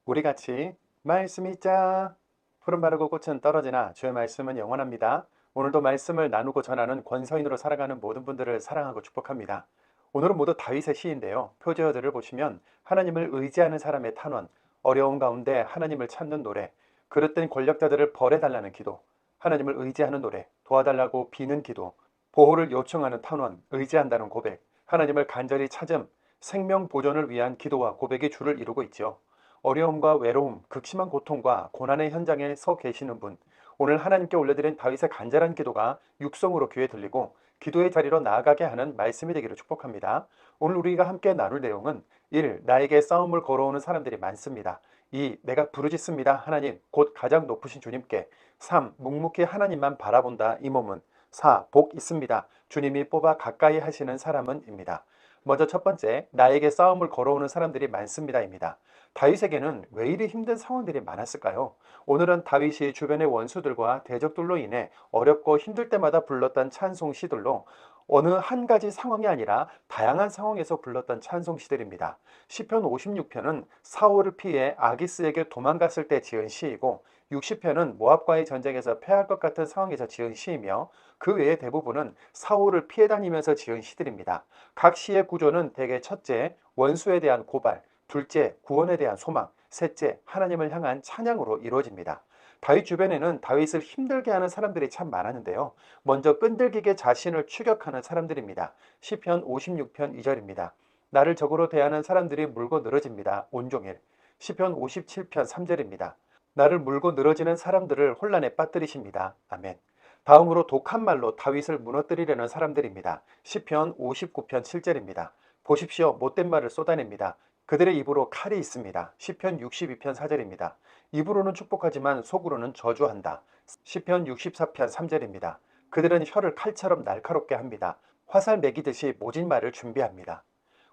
우리 같이 말씀 있자. 푸른 마르고 꽃은 떨어지나 주의 말씀은 영원합니다. 오늘도 말씀을 나누고 전하는 권서인으로 살아가는 모든 분들을 사랑하고 축복합니다. 오늘은 모두 다윗의 시인데요. 표제어들을 보시면 하나님을 의지하는 사람의 탄원, 어려운 가운데 하나님을 찾는 노래, 그릇된 권력자들을 벌해달라는 기도, 하나님을 의지하는 노래, 도와달라고 비는 기도, 보호를 요청하는 탄원, 의지한다는 고백, 하나님을 간절히 찾음, 생명 보존을 위한 기도와 고백이 주를 이루고 있죠. 어려움과 외로움, 극심한 고통과 고난의 현장에 서 계시는 분, 오늘 하나님께 올려드린 다윗의 간절한 기도가 육성으로 귀에 들리고 기도의 자리로 나아가게 하는 말씀이 되기를 축복합니다. 오늘 우리가 함께 나눌 내용은 1. 나에게 싸움을 걸어오는 사람들이 많습니다. 2. 내가 부르짖습니다. 하나님, 곧 가장 높으신 주님께. 3. 묵묵히 하나님만 바라본다. 이 몸은. 4. 복 있습니다. 주님이 뽑아 가까이 하시는 사람은입니다. 먼저 첫 번째, 나에게 싸움을 걸어오는 사람들이 많습니다입니다. 다윗에게는 왜 이리 힘든 상황들이 많았을까요? 오늘은 다윗이 주변의 원수들과 대적들로 인해 어렵고 힘들 때마다 불렀던 찬송 시들로 어느 한 가지 상황이 아니라 다양한 상황에서 불렀던 찬송 시들입니다. 시편 56편은 사울을 피해 아기스에게 도망갔을 때 지은 시이고 60편은 모압과의 전쟁에서 패할 것 같은 상황에서 지은 시이며 그 외의 대부분은 사울을 피해 다니면서 지은 시들입니다. 각 시의 구조는 대개 첫째, 원수에 대한 고발, 둘째, 구원에 대한 소망, 셋째, 하나님을 향한 찬양으로 이루어집니다. 다윗 주변에는 다윗을 힘들게 하는 사람들이 참 많았는데요. 먼저 끈질기게 자신을 추격하는 사람들입니다. 시편 56편 2절입니다. 나를 적으로 대하는 사람들이 물고 늘어집니다. 온종일. 시편 57편 3절입니다. 나를 물고 늘어지는 사람들을 혼란에 빠뜨리십니다. 아멘. 다음으로 독한 말로 다윗을 무너뜨리려는 사람들입니다. 시편 59편 7절입니다. 보십시오. 못된 말을 쏟아냅니다. 그들의 입으로 칼이 있습니다. 시편 62편 4절입니다. 입으로는 축복하지만 속으로는 저주한다. 시편 64편 3절입니다. 그들은 혀를 칼처럼 날카롭게 합니다. 화살 매기듯이 모진 말을 준비합니다.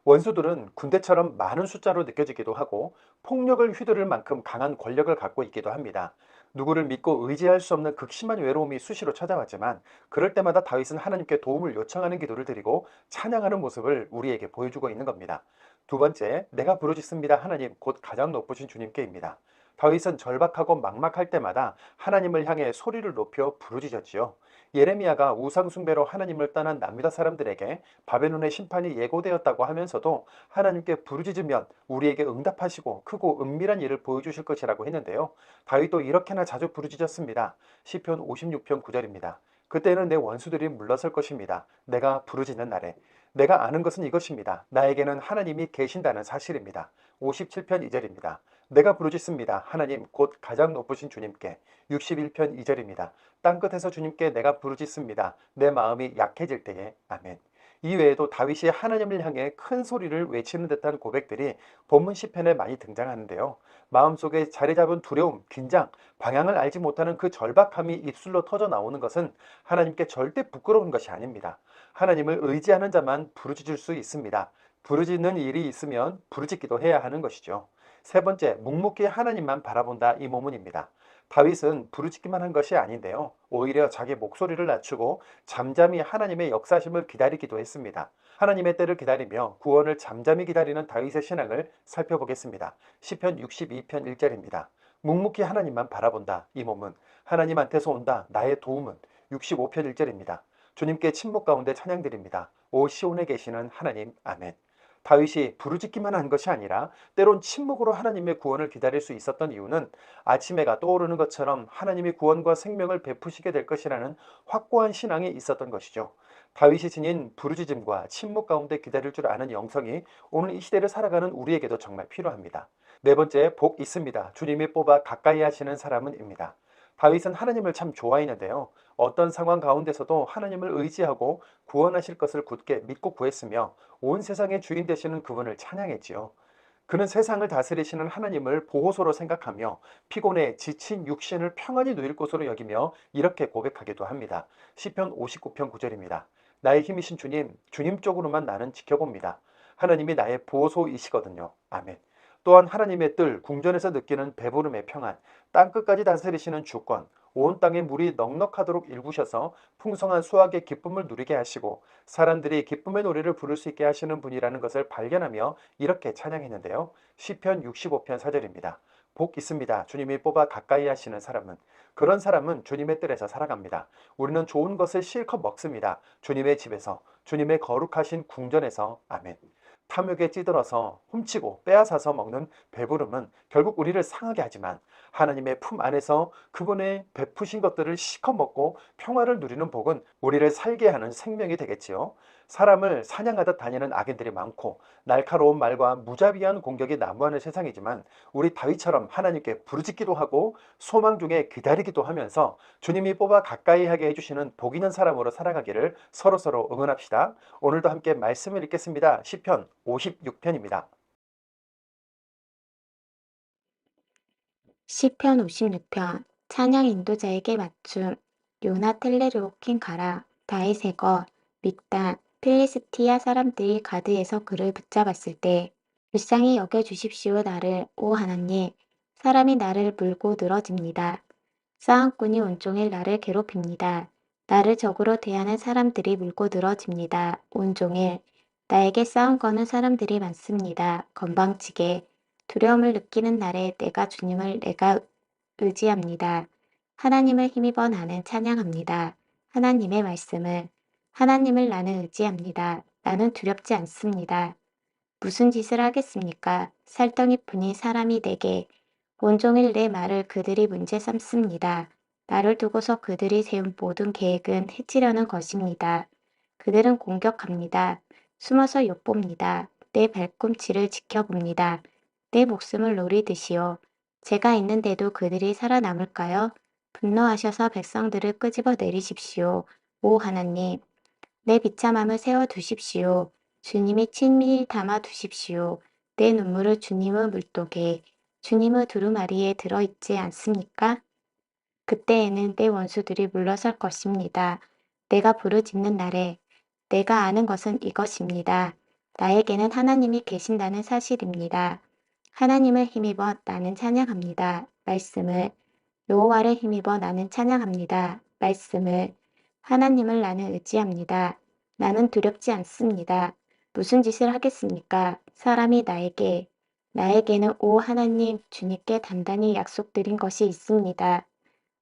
원수들은 군대처럼 많은 숫자로 느껴지기도 하고 폭력을 휘두를 만큼 강한 권력을 갖고 있기도 합니다. 누구를 믿고 의지할 수 없는 극심한 외로움이 수시로 찾아왔지만 그럴 때마다 다윗은 하나님께 도움을 요청하는 기도를 드리고 찬양하는 모습을 우리에게 보여주고 있는 겁니다. 두 번째, 내가 부르짖습니다. 하나님, 곧 가장 높으신 주님께입니다. 다윗은 절박하고 막막할 때마다 하나님을 향해 소리를 높여 부르짖었지요. 예레미야가 우상숭배로 하나님을 떠난 남유다 사람들에게 바벨론의 심판이 예고되었다고 하면서도 하나님께 부르짖으면 우리에게 응답하시고 크고 은밀한 일을 보여주실 것이라고 했는데요. 다윗도 이렇게나 자주 부르짖었습니다. 시편 56편 9절입니다. 그때는 내 원수들이 물러설 것입니다. 내가 부르짖는 날에. 내가 아는 것은 이것입니다. 나에게는 하나님이 계신다는 사실입니다. 57편 2절입니다. 내가 부르짖습니다. 하나님 곧 가장 높으신 주님께. 61편 2절입니다. 땅끝에서 주님께 내가 부르짖습니다. 내 마음이 약해질 때에. 아멘. 이 외에도 다윗이 하나님을 향해 큰 소리를 외치는 듯한 고백들이 본문 시편에 많이 등장하는데요. 마음속에 자리 잡은 두려움, 긴장, 방향을 알지 못하는 그 절박함이 입술로 터져 나오는 것은 하나님께 절대 부끄러운 것이 아닙니다. 하나님을 의지하는 자만 부르짖을 수 있습니다. 부르짖는 일이 있으면 부르짖기도 해야 하는 것이죠. 세 번째, 묵묵히 하나님만 바라본다 이 모문입니다. 다윗은 부르짖기만 한 것이 아닌데요. 오히려 자기 목소리를 낮추고 잠잠히 하나님의 역사심을 기다리기도 했습니다. 하나님의 때를 기다리며 구원을 잠잠히 기다리는 다윗의 신앙을 살펴보겠습니다. 시편 62편 1절입니다. 묵묵히 하나님만 바라본다. 이 몸은 하나님한테서 온다. 나의 도움은 65편 1절입니다. 주님께 침묵 가운데 찬양드립니다. 오 시온에 계시는 하나님. 아멘. 다윗이 부르짖기만 한 것이 아니라 때론 침묵으로 하나님의 구원을 기다릴 수 있었던 이유는 아침 해가 떠오르는 것처럼 하나님이 구원과 생명을 베푸시게 될 것이라는 확고한 신앙이 있었던 것이죠. 다윗이 지닌 부르짖음과 침묵 가운데 기다릴 줄 아는 영성이 오늘 이 시대를 살아가는 우리에게도 정말 필요합니다. 네 번째, 복 있습니다. 주님이 뽑아 가까이 하시는 사람은입니다. 다윗은 하나님을 참 좋아했는데요. 어떤 상황 가운데서도 하나님을 의지하고 구원하실 것을 굳게 믿고 구했으며 온 세상의 주인 되시는 그분을 찬양했지요. 그는 세상을 다스리시는 하나님을 보호소로 생각하며 피곤해 지친 육신을 평안히 누릴 곳으로 여기며 이렇게 고백하기도 합니다. 시편 59편 9절입니다. 나의 힘이신 주님, 주님 쪽으로만 나는 지켜봅니다. 하나님이 나의 보호소이시거든요. 아멘. 또한 하나님의 뜰, 궁전에서 느끼는 배부름의 평안, 땅끝까지 다스리시는 주권, 온 땅에 물이 넉넉하도록 일구셔서 풍성한 수확의 기쁨을 누리게 하시고 사람들이 기쁨의 노래를 부를 수 있게 하시는 분이라는 것을 발견하며 이렇게 찬양했는데요. 시편 65편 4절입니다. 복 있습니다. 주님이 뽑아 가까이 하시는 사람은. 그런 사람은 주님의 뜰에서 살아갑니다. 우리는 좋은 것을 실컷 먹습니다. 주님의 집에서, 주님의 거룩하신 궁전에서. 아멘. 탐욕에 찌들어서 훔치고 빼앗아서 먹는 배부름은 결국 우리를 상하게 하지만 하나님의 품 안에서 그분의 베푸신 것들을 실컷 먹고 평화를 누리는 복은 우리를 살게 하는 생명이 되겠지요. 사람을 사냥하듯 다니는 악인들이 많고 날카로운 말과 무자비한 공격이 난무하는 세상이지만 우리 다윗처럼 하나님께 부르짖기도 하고 소망 중에 기다리기도 하면서 주님이 뽑아 가까이 하게 해주시는 복 있는 사람으로 살아가기를 서로서로 응원합시다. 오늘도 함께 말씀을 읽겠습니다. 시편 56편입니다. 시편 56편 찬양 인도자에게 맞춤 요나 텔레르오킨 가라 다윗의 것 믹단 필리스티아 사람들이 가드에서 그를 붙잡았을 때 불쌍히 여겨주십시오 나를 오 하나님 사람이 나를 물고 늘어집니다. 싸움꾼이 온종일 나를 괴롭힙니다. 나를 적으로 대하는 사람들이 물고 늘어집니다. 온종일 나에게 싸움 거는 사람들이 많습니다. 건방지게 두려움을 느끼는 날에 내가 의지합니다. 하나님을 힘입어 나는 찬양합니다. 하나님의 말씀을 하나님을 나는 의지합니다. 나는 두렵지 않습니다. 무슨 짓을 하겠습니까? 살덩이뿐인 사람이 내게 온종일 내 말을 그들이 문제 삼습니다. 나를 두고서 그들이 세운 모든 계획은 해치려는 것입니다. 그들은 공격합니다. 숨어서 엿봅니다. 내 발꿈치를 지켜봅니다. 내 목숨을 노리듯이요. 제가 있는데도 그들이 살아남을까요? 분노하셔서 백성들을 끄집어 내리십시오. 오 하나님, 내 비참함을 세워두십시오. 주님이 친밀히 담아두십시오. 내 눈물을 주님의 물독에, 주님의 두루마리에 들어있지 않습니까? 그때에는 내 원수들이 물러설 것입니다. 내가 부르짖는 날에 내가 아는 것은 이것입니다. 나에게는 하나님이 계신다는 사실입니다. 하나님을 힘입어 나는 찬양합니다. 말씀을 여호와를 힘입어 나는 찬양합니다. 말씀을 하나님을 나는 의지합니다. 나는 두렵지 않습니다. 무슨 짓을 하겠습니까? 사람이 나에게는 오 하나님 주님께 단단히 약속드린 것이 있습니다.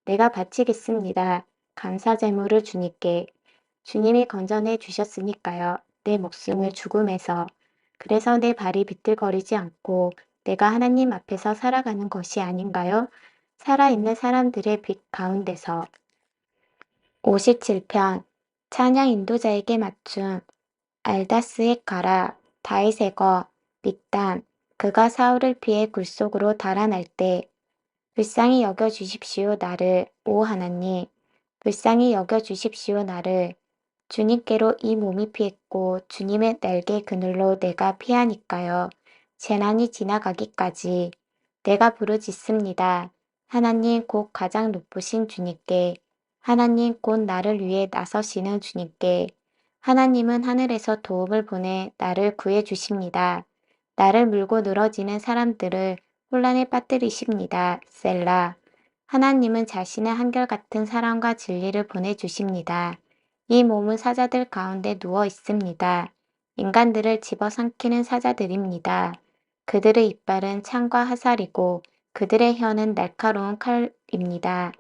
내가 바치겠습니다. 감사 제물을 주님께. 주님이 건져내 주셨으니까요. 내 목숨을 죽음에서. 그래서 내 발이 비틀거리지 않고 내가 하나님 앞에서 살아가는 것이 아닌가요? 살아있는 사람들의 빛 가운데서. 57편 찬양 인도자에게 맞춤 알다스의 가라 다윗의 거 믹단 그가 사울을 피해 굴속으로 달아날 때 불쌍히 여겨주십시오 나를 오 하나님 불쌍히 여겨주십시오 나를 주님께로 이 몸이 피했고 주님의 날개 그늘로 내가 피하니까요. 재난이 지나가기까지 내가 부르짖습니다. 하나님 곧 가장 높으신 주님께 하나님 곧 나를 위해 나서시는 주님께 하나님은 하늘에서 도움을 보내 나를 구해 주십니다. 나를 물고 늘어지는 사람들을 혼란에 빠뜨리십니다. 셀라 하나님은 자신의 한결같은 사랑과 진리를 보내주십니다. 이 몸은 사자들 가운데 누워 있습니다. 인간들을 집어삼키는 사자들입니다. 그들의 이빨은 창과 화살이고 그들의 혀는 날카로운 칼입니다.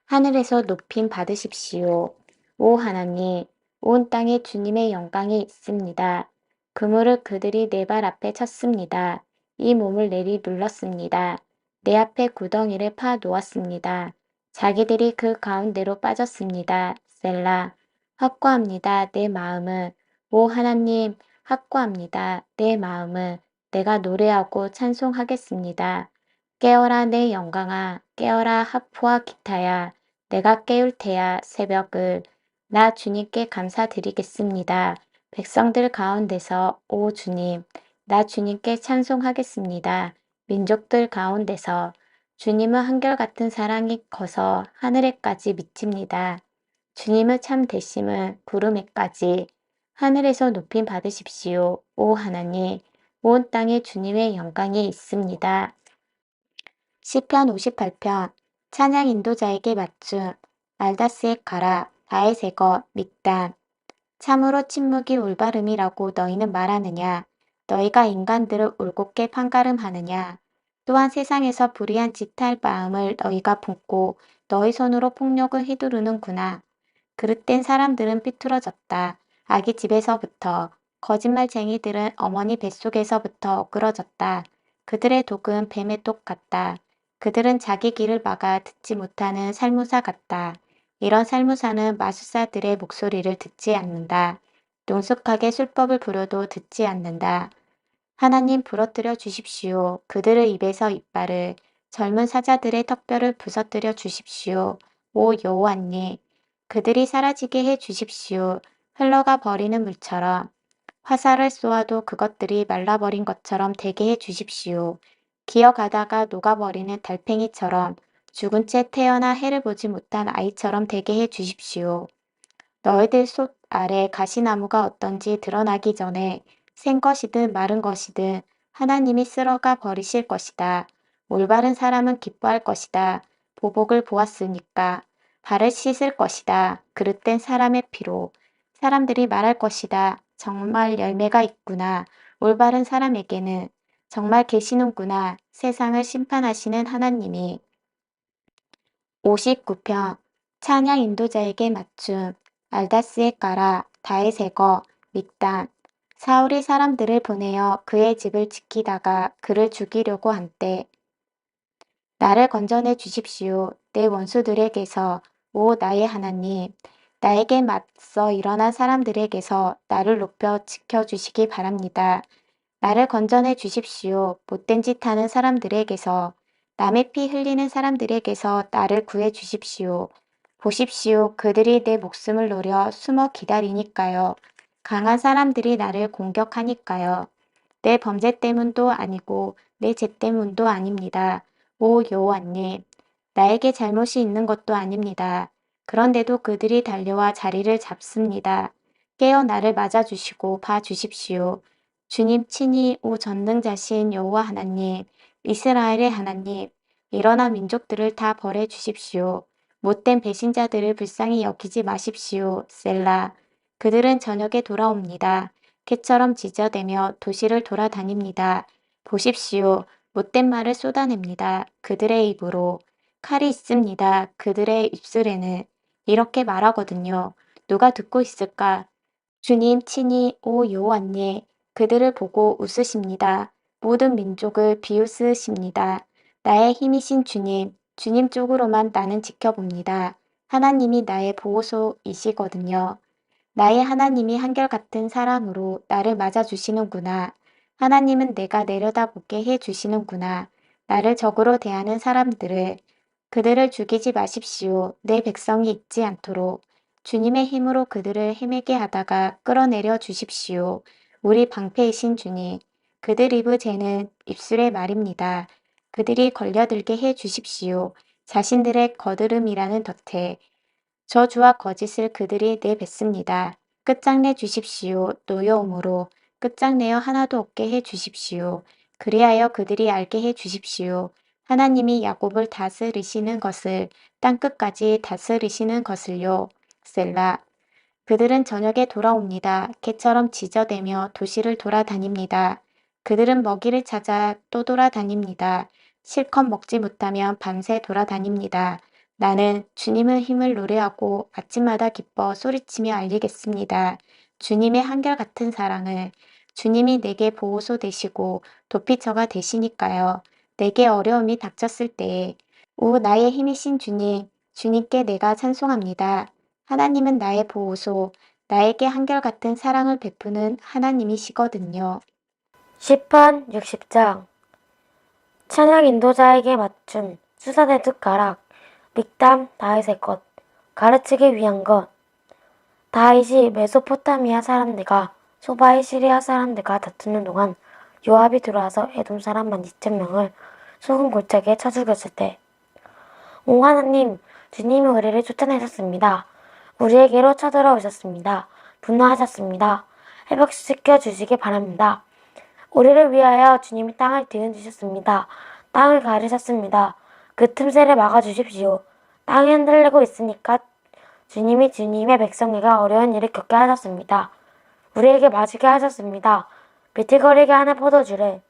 하늘에서 높임 받으십시오. 오 하나님, 온 땅에 주님의 영광이 있습니다. 그물을 그들이 내 발 앞에 쳤습니다. 이 몸을 내리 눌렀습니다. 내 앞에 구덩이를 파 놓았습니다. 자기들이 그 가운데로 빠졌습니다. 셀라. 확고합니다. 내 마음은 오 하나님 확고합니다. 내 마음은 내가 노래하고 찬송하겠습니다. 깨어라 내 영광아 깨어라 하프와 기타야 내가 깨울 테야 새벽을 나 주님께 감사드리겠습니다. 백성들 가운데서 오 주님 나 주님께 찬송하겠습니다. 민족들 가운데서 주님의 한결같은 사랑이 커서 하늘에까지 미칩니다. 주님의 참 대심은 구름에까지 하늘에서 높임 받으십시오. 오 하나님, 온 땅에 주님의 영광이 있습니다. 시편 58편 찬양 인도자에게 맞춤 알다스의 가라 다윗의 것 믹단 참으로 침묵이 올바름이라고 너희는 말하느냐 너희가 인간들을 올곧게 판가름하느냐 또한 세상에서 불의한 짓 할 마음을 너희가 품고 너희 손으로 폭력을 휘두르는구나. 그릇된 사람들은 삐뚤어졌다. 아기 집에서부터, 거짓말쟁이들은 어머니 뱃속에서부터 엇그러졌다. 그들의 독은 뱀의 독 같다. 그들은 자기 귀를 막아 듣지 못하는 살무사 같다. 이런 살무사는 마술사들의 목소리를 듣지 않는다. 능숙하게 술법을 부려도 듣지 않는다. 하나님 부러뜨려 주십시오. 그들의 입에서 이빨을, 젊은 사자들의 턱뼈를 부서뜨려 주십시오. 오 여호와님, 그들이 사라지게 해 주십시오. 흘러가 버리는 물처럼, 화살을 쏘아도 그것들이 말라버린 것처럼 되게 해 주십시오. 기어가다가 녹아버리는 달팽이처럼, 죽은 채 태어나 해를 보지 못한 아이처럼 되게 해 주십시오. 너희들 솥 아래 가시나무가 어떤지 드러나기 전에 생 것이든 마른 것이든 하나님이 쓸어가 버리실 것이다. 올바른 사람은 기뻐할 것이다. 보복을 보았으니까 발을 씻을 것이다. 그릇된 사람의 피로 사람들이 말할 것이다. 정말 열매가 있구나. 올바른 사람에게는 정말 계시는구나. 세상을 심판하시는 하나님이. 59편 찬양 인도자에게 맞춤 알다스의 까라 다에세거 믹단 사울이 사람들을 보내어 그의 집을 지키다가 그를 죽이려고 한때 나를 건져내 주십시오. 내 원수들에게서 오 나의 하나님 나에게 맞서 일어난 사람들에게서 나를 높여 지켜주시기 바랍니다. 나를 건져내 주십시오. 못된 짓 하는 사람들에게서 남의 피 흘리는 사람들에게서 나를 구해 주십시오. 보십시오. 그들이 내 목숨을 노려 숨어 기다리니까요. 강한 사람들이 나를 공격하니까요. 내 범죄 때문도 아니고 내 죄 때문도 아닙니다. 오 여호와님, 나에게 잘못이 있는 것도 아닙니다. 그런데도 그들이 달려와 자리를 잡습니다. 깨어 나를 맞아주시고 봐주십시오. 주님 친히 오 전능자신 여호와 하나님, 이스라엘의 하나님, 일어나 민족들을 다 벌해 주십시오. 못된 배신자들을 불쌍히 여기지 마십시오. 셀라. 그들은 저녁에 돌아옵니다. 개처럼 지저대며 도시를 돌아다닙니다. 보십시오. 못된 말을 쏟아냅니다. 그들의 입으로. 칼이 있습니다. 그들의 입술에는. 이렇게 말하거든요. 누가 듣고 있을까? 주님 친히 오 여호와님 그들을 보고 웃으십니다. 모든 민족을 비웃으십니다. 나의 힘이신 주님, 주님 쪽으로만 나는 지켜봅니다. 하나님이 나의 보호소이시거든요. 나의 하나님이 한결같은 사랑으로 나를 맞아주시는구나. 하나님은 내가 내려다보게 해주시는구나. 나를 적으로 대하는 사람들을, 그들을 죽이지 마십시오. 내 백성이 잊지 않도록. 주님의 힘으로 그들을 헤매게 하다가 끌어내려 주십시오. 우리 방패이신 주님, 그들 입의 죄는 입술의 말입니다. 그들이 걸려들게 해 주십시오. 자신들의 거드름이라는 덫에 저주와 거짓을 그들이 내뱉습니다. 끝장내 주십시오. 노여움으로 끝장내어 하나도 없게 해 주십시오. 그리하여 그들이 알게 해 주십시오. 하나님이 야곱을 다스리시는 것을 땅끝까지 다스리시는 것을요. 셀라. 그들은 저녁에 돌아옵니다. 개처럼 지저대며 도시를 돌아다닙니다. 그들은 먹이를 찾아 또 돌아다닙니다. 실컷 먹지 못하면 밤새 돌아다닙니다. 나는 주님의 힘을 노래하고 아침마다 기뻐 소리치며 알리겠습니다. 주님의 한결같은 사랑을 주님이 내게 보호소 되시고 도피처가 되시니까요. 내게 어려움이 닥쳤을 때에 오 나의 힘이신 주님, 주님께 내가 찬송합니다. 하나님은 나의 보호소, 나에게 한결같은 사랑을 베푸는 하나님이시거든요. 시편 60장 찬양 인도자에게 맞춤 수산의 두 가락 믹담 다윗의 것 가르치기 위한 것 다윗이 메소포타미아 사람들과 소바의 시리아 사람들과 다투는 동안 요압이 들어와서 에돔 사람 만 2,000명을 소금 골짜기에 쳐 죽였을 때 오 하나님 주님이 우리를 쫓아내셨습니다. 우리에게로 쳐들어오셨습니다. 분노하셨습니다. 회복시켜 주시기 바랍니다. 우리를 위하여 주님이 땅을 뒤흔드셨습니다. 땅을 가르셨습니다. 그 틈새를 막아주십시오. 땅이 흔들리고 있으니까 주님이 주님의 백성에게 어려운 일을 겪게 하셨습니다. 우리에게 마시게 하셨습니다. 비틀거리게 하는 포도주를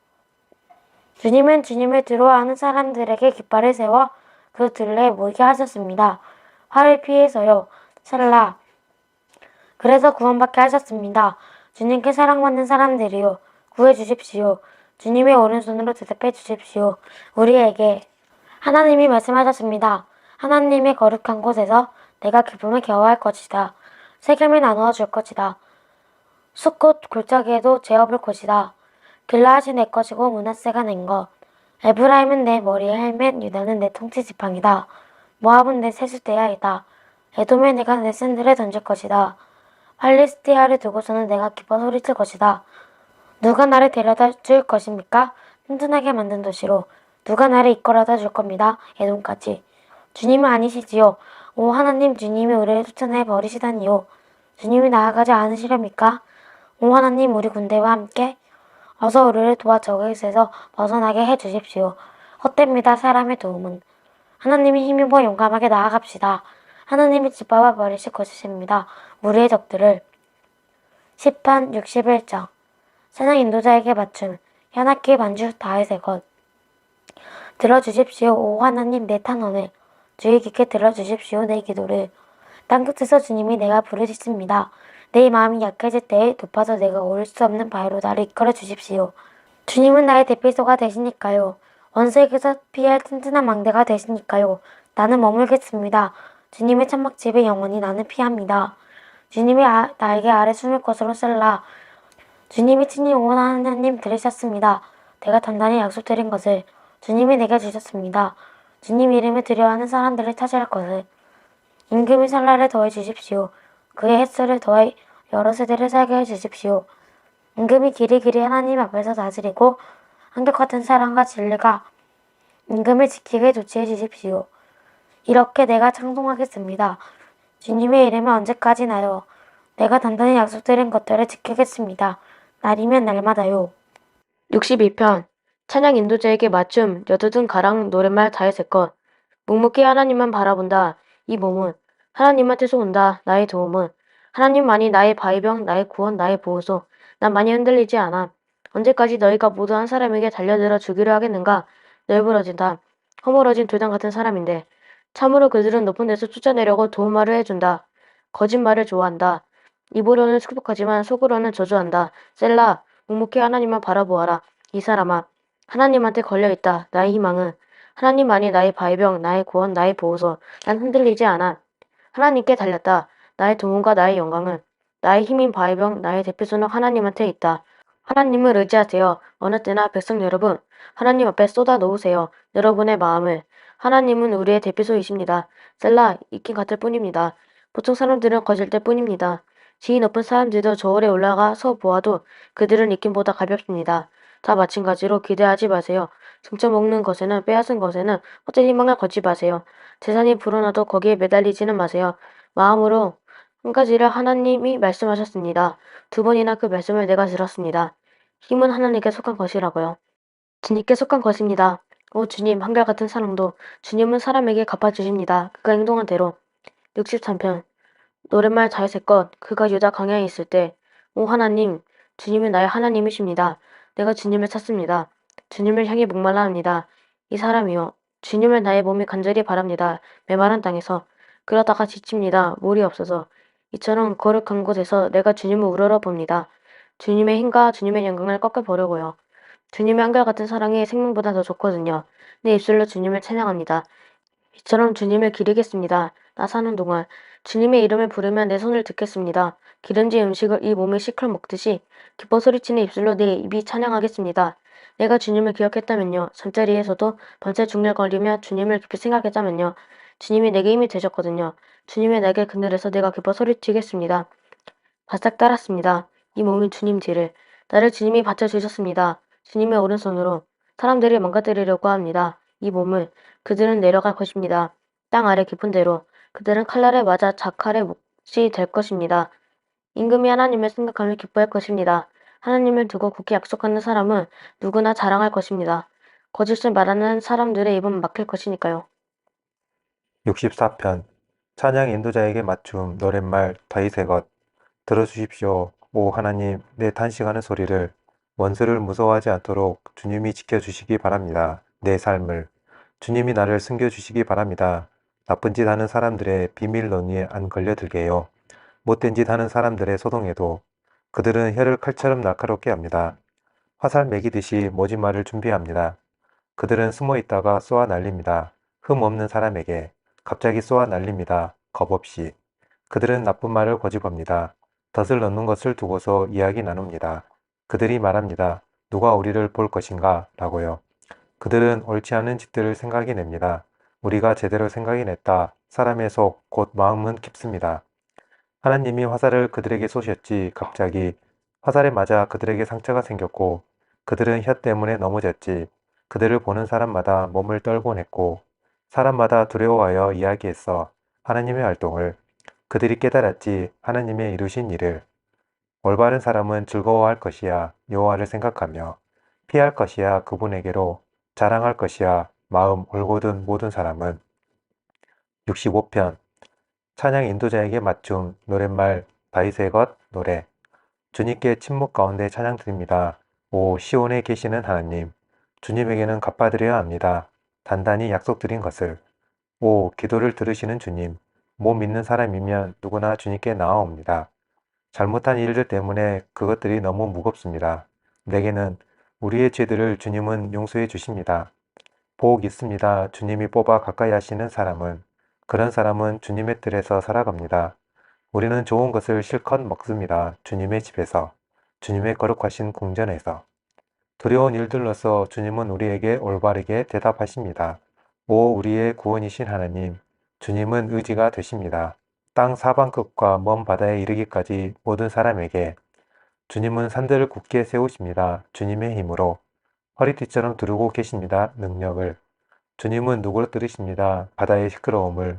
주님은 주님을 두려워하는 사람들에게 깃발을 세워 그 둘레에 모이게 하셨습니다. 화를 피해서요. 셀라. 그래서 구원받게 하셨습니다. 주님께 사랑받는 사람들이요. 구해주십시오. 주님의 오른손으로 대답해 주십시오. 우리에게 하나님이 말씀하셨습니다. 하나님의 거룩한 곳에서 내가 기쁨을 겨워할 것이다. 세겜을 나누어 줄 것이다. 숫꽃 골짜기에도 재어볼 것이다. 길라앗이 내 것이고 므낫세가 낸 것. 에브라임은 내 머리의 헬멧, 유다는 내 통치 지팡이다. 모압은 내 세숫대야이다. 에돔에 내가 내 샌들을 던질 것이다. 팔리스티아를 두고서는 내가 기뻐 소리칠 것이다. 누가 나를 데려다 줄 것입니까? 튼튼하게 만든 도시로. 누가 나를 이끌어다 줄 겁니다. 에돔까지. 주님은 아니시지요. 오 하나님, 주님이 우리를 쫓아내 버리시다니요. 주님이 나아가지 않으시렵니까? 오 하나님, 우리 군대와 함께 어서 우리를 도와 저것에서 벗어나게 해 주십시오. 헛됩니다. 사람의 도움은. 하나님이 힘입어 용감하게 나아갑시다. 하나님이 짓밟아 버리실 것이십니다. 우리의 적들을. 시편 61장. 찬양 인도자에게 맞춤. 현악기 반주 다윗의 것. 들어주십시오. 오 하나님, 내 탄원을. 주의 깊게 들어주십시오. 내 기도를. 땅끝에서 주님이 내가 부르짖습니다. 내 마음이 약해질 때에 높아서 내가 오를 수 없는 바위로 나를 이끌어 주십시오. 주님은 나의 대피소가 되시니까요. 원수에게서 피할 튼튼한 망대가 되시니까요. 나는 머물겠습니다. 주님의 천막집에 영원히 나는 피합니다. 주님이 나에게 아래 숨을 것으로 셀라. 주님이 친히 응원하는 하나님 들으셨습니다. 내가 단단히 약속드린 것을 주님이 내게 주셨습니다. 주님 이름을 두려워하는 사람들을 찾을 것을. 임금이 설날에 더해 주십시오. 그의 햇살을 더해 여러 세대를 살게 해 주십시오. 임금이 길이 하나님 앞에서 다스리고 한결 같은 사랑과 진리가 임금을 지키게 조치해 주십시오. 이렇게 내가 찬송하겠습니다. 주님의 이름은 언제까지나요? 내가 단단히 약속드린 것들을 지키겠습니다. 날이면 날마다요. 62편 찬양 인도자에게 맞춤 여두둔 가랑 노랫말 다윗의 것. 묵묵히 하나님만 바라본다. 이 몸은 하나님한테서 온다. 나의 도움은 하나님만이 나의 바위병, 나의 구원, 나의 보호소. 난 많이 흔들리지 않아. 언제까지 너희가 모두 한 사람에게 달려들어 주기로 하겠는가? 널브러진다. 허물어진 돌담 같은 사람인데 참으로 그들은 높은 데서 쫓아내려고 도움말을 해준다. 거짓말을 좋아한다. 입으로는 축복하지만 속으로는 저주한다. 셀라, 묵묵히 하나님만 바라보아라. 이 사람아, 하나님한테 걸려있다. 나의 희망은 하나님만이 나의 바위병, 나의 구원, 나의 보호소. 난 흔들리지 않아. 하나님께 달렸다. 나의 도움과 나의 영광은 나의 힘인 바위병, 나의 대표소는 하나님한테 있다. 하나님을 의지하세요. 어느 때나 백성 여러분, 하나님 앞에 쏟아 놓으세요. 여러분의 마음을. 하나님은 우리의 대표소이십니다. 셀라, 익힌 같을 뿐입니다. 보통 사람들은 거질 때 뿐입니다. 지위 높은 사람들도 저울에 올라가서 보아도 그들은 익힘보다 가볍습니다. 다 마찬가지로 기대하지 마세요. 등쳐 먹는 것에는 빼앗은 것에는 헛된 희망을 걷지 마세요. 재산이 불어나도 거기에 매달리지는 마세요. 마음으로 한 가지를 하나님이 말씀하셨습니다. 두 번이나 그 말씀을 내가 들었습니다. 힘은 하나님께 속한 것이라고요. 주님께 속한 것입니다. 오 주님, 한결같은 사랑도 주님은 사람에게 갚아주십니다. 그가 행동한 대로. 63편 노랫말 다윗의 것. 그가 유다 광야에 있을 때 오 하나님, 주님은 나의 하나님이십니다. 내가 주님을 찾습니다. 주님을 향해 목말라 합니다. 이 사람이요, 주님을 나의 몸이 간절히 바랍니다. 메마른 땅에서. 그러다가 지칩니다. 물이 없어서. 이처럼 거룩한 곳에서 내가 주님을 우러러 봅니다. 주님의 힘과 주님의 영광을 꺾어보려고요. 주님의 한결같은 사랑이 생명보다 더 좋거든요. 내 입술로 주님을 찬양합니다. 이처럼 주님을 기리겠습니다. 나 사는 동안 주님의 이름을 부르면 내 손을 듣겠습니다. 기름진 음식을 이 몸이 시컬 먹듯이 기뻐 소리치는 입술로 내 입이 찬양하겠습니다. 내가 주님을 기억했다면요. 잠자리에서도 밤새 중얼거리며 주님을 깊이 생각했다면요. 주님이 내게 힘이 되셨거든요. 주님의 날개 그늘에서 내가 기뻐 소리치겠습니다. 바싹 따랐습니다. 이 몸은 주님 뒤를. 나를 주님이 받쳐주셨습니다. 주님의 오른손으로 사람들을 망가뜨리려고 합니다. 이 몸을 그들은 내려갈 것입니다. 땅 아래 깊은 데로. 그들은 칼날에 맞아 자칼의 몫이 될 것입니다. 임금이 하나님을 생각하며 기뻐할 것입니다. 하나님을 두고 굳게 약속하는 사람은 누구나 자랑할 것입니다. 거짓을 말하는 사람들의 입은 막힐 것이니까요. 64편 찬양 인도자에게 맞춤 노랫말 다윗의 것. 들어주십시오. 오 하나님, 내 단식하는 소리를. 원수를 무서워하지 않도록 주님이 지켜주시기 바랍니다. 내 삶을. 주님이 나를 숨겨주시기 바랍니다. 나쁜 짓 하는 사람들의 비밀 논리에 안 걸려들게요. 못된 짓 하는 사람들의 소동에도 그들은 혀를 칼처럼 날카롭게 합니다. 화살 매기듯이 모진말을 준비합니다. 그들은 숨어 있다가 쏘아 날립니다. 흠 없는 사람에게 갑자기 쏘아 날립니다. 겁 없이. 그들은 나쁜 말을 고집합니다. 덫을 넣는 것을 두고서 이야기 나눕니다. 그들이 말합니다. 누가 우리를 볼 것인가? 라고요. 그들은 옳지 않은 짓들을 생각이 냅니다. 우리가 제대로 생각이 냈다. 사람의 속, 곧 마음은 깊습니다. 하나님이 화살을 그들에게 쏘셨지 갑자기 화살에 맞아 그들에게 상처가 생겼고 그들은 혀 때문에 넘어졌지. 그들을 보는 사람마다 몸을 떨곤 했고 사람마다 두려워하여 이야기했어. 하나님의 활동을. 그들이 깨달았지 하나님의 이루신 일을. 올바른 사람은 즐거워할 것이야 여호와를 생각하며 피할 것이야 그분에게로 자랑할 것이야 마음 올곧은 모든 사람은. 65편 찬양 인도자에게 맞춤 노랫말 다윗의 것 노래. 주님께 침묵 가운데 찬양 드립니다. 오 시온에 계시는 하나님, 주님에게는 갚아드려야 합니다. 단단히 약속드린 것을. 오 기도를 들으시는 주님, 못 믿는 사람이면 누구나 주님께 나아옵니다. 잘못한 일들 때문에 그것들이 너무 무겁습니다. 내게는 우리의 죄들을 주님은 용서해 주십니다. 복 있습니다. 주님이 뽑아 가까이 하시는 사람은. 그런 사람은 주님의 뜰에서 살아갑니다. 우리는 좋은 것을 실컷 먹습니다. 주님의 집에서, 주님의 거룩하신 궁전에서. 두려운 일들로서 주님은 우리에게 올바르게 대답하십니다. 오 우리의 구원이신 하나님, 주님은 의지가 되십니다. 땅 사방끝과 먼 바다에 이르기까지 모든 사람에게 주님은 산들을 굳게 세우십니다. 주님의 힘으로 허리띠처럼 두르고 계십니다. 능력을. 주님은 누구로 들으십니다. 바다의 시끄러움을,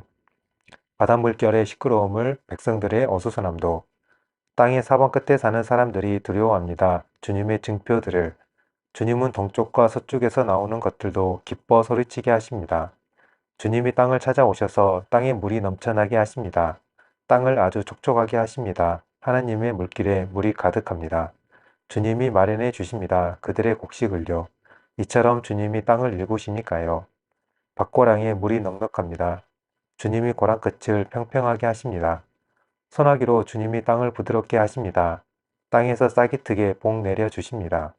바닷물결의 시끄러움을, 백성들의 어수선함도. 땅의 사방 끝에 사는 사람들이 두려워합니다. 주님의 증표들을. 주님은 동쪽과 서쪽에서 나오는 것들도 기뻐 소리치게 하십니다. 주님이 땅을 찾아오셔서 땅에 물이 넘쳐나게 하십니다. 땅을 아주 촉촉하게 하십니다. 하나님의 물길에 물이 가득합니다. 주님이 마련해 주십니다. 그들의 곡식을요. 이처럼 주님이 땅을 일구시니까요. 밭고랑에 물이 넉넉합니다. 주님이 고랑 끝을 평평하게 하십니다. 소나기로 주님이 땅을 부드럽게 하십니다. 땅에서 싹이 트게 복 내려 주십니다.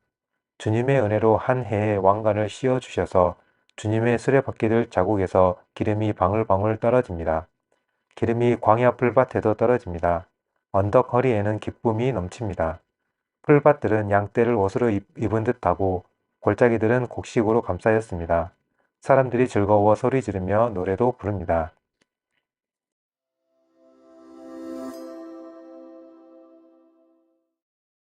주님의 은혜로 한 해의 왕관을 씌워 주셔서 주님의 수레바퀴들 자국에서 기름이 방울방울 떨어집니다. 기름이 광야 풀밭에도 떨어집니다. 언덕 허리에는 기쁨이 넘칩니다. 풀밭들은 양떼를 옷으로 입은 듯하고 골짜기들은 곡식으로 감싸였습니다. 사람들이 즐거워 소리 지르며 노래도 부릅니다.